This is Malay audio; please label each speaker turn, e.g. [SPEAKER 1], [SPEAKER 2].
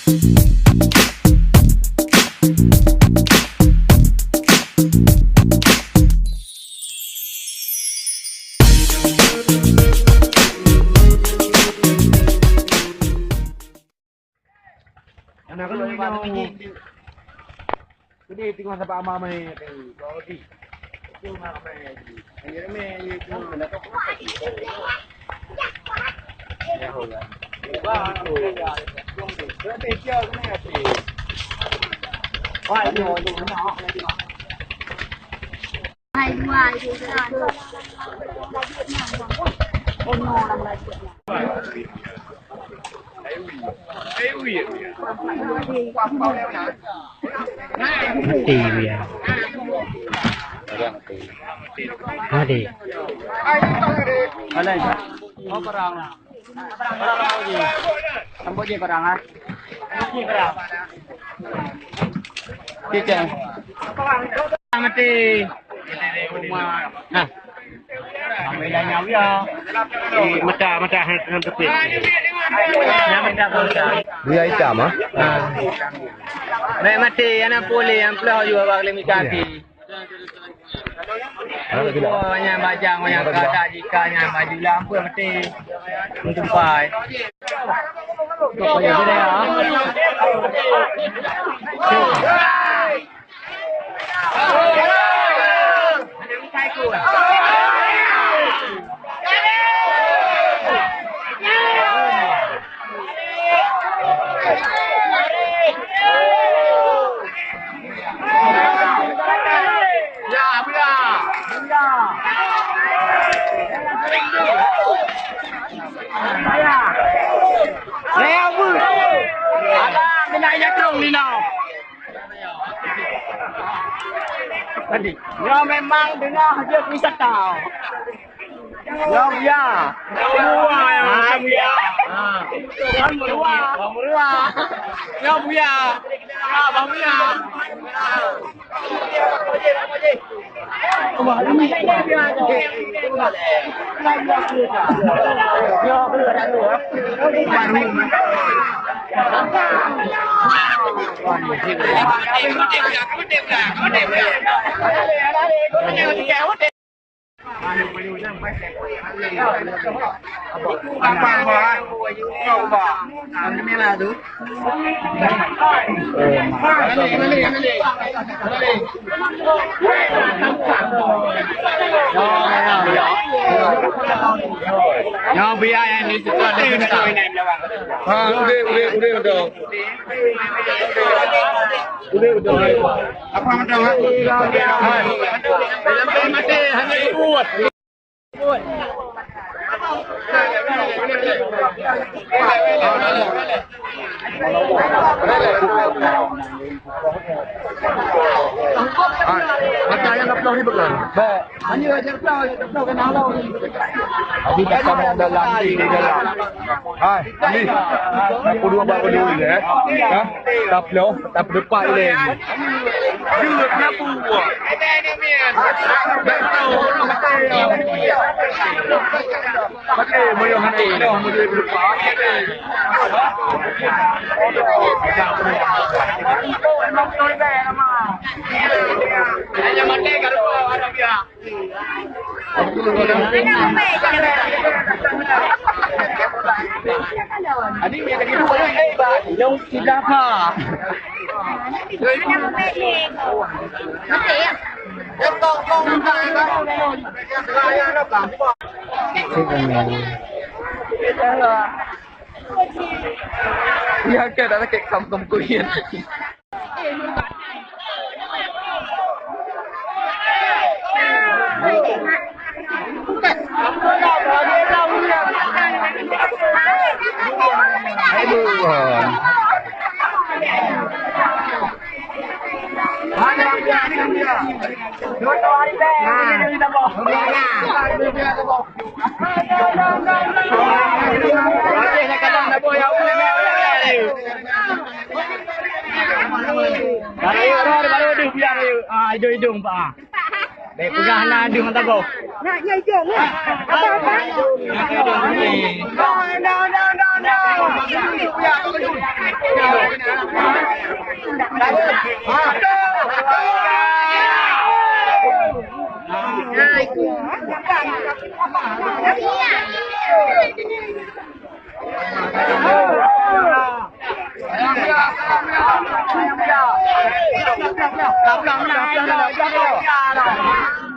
[SPEAKER 1] Anak lu ini gede tinggal sampai ama mai kalau di itu mah apa ya ini me itu mana tuh ya hola wah berarti dia ini apa wah itu
[SPEAKER 2] hai ngoài thì cái này con ngò làm lại
[SPEAKER 3] mati dia. Mati.
[SPEAKER 1] Alay. Oh, perang lah. Perang apa je? Sampai je perang ah. Ni perang. Cicang. Mati. Nah. Ambil nyawa ya. Mata han tepit.
[SPEAKER 3] Dia hitam ah.
[SPEAKER 1] Baik mati anak boleh yang pelah juga bagi mikati. Banyak bajang banyak kata jikanya baju lampu mati. Untuk pai. Kau ya dia ah. Tadi, ya memang dengar dia bisa tahu. Ya buya. Buya ya buya. Ya buya. Buya. Ya buya. Ya buya. Apa bah? Kau bah? Ini lah tu. Yang biar yang ni tu ada kita ini belakang. Udah betul. Udah betul. Apa betul? Dalam mati hanya ikut. Macam yang kaplau ni bukan? Baik. Hanya ajar kaplau kan halau ni. Abi tak tahu dalam ni dalam. Hai, ni. Aku dua bawa dulu ya. Ha? Kaplau, tak depan ni. Dulu kenapa buat? Ada ni mian. Baik tahu pakai moyong hati dah model berupa. Memang toy bag nama. Hanya mati kalau ada dia. Adik ni lagi dua ni. Yang tidak apa. Hanya mati. Mati ya. Con saya nó làm quá. Ya ke dah kek kampung kuyen. Hidung Pak.
[SPEAKER 3] pegang anak adu dengan tabau.
[SPEAKER 2] Nak nyai jom lah. Apa-apa?
[SPEAKER 1] Nah,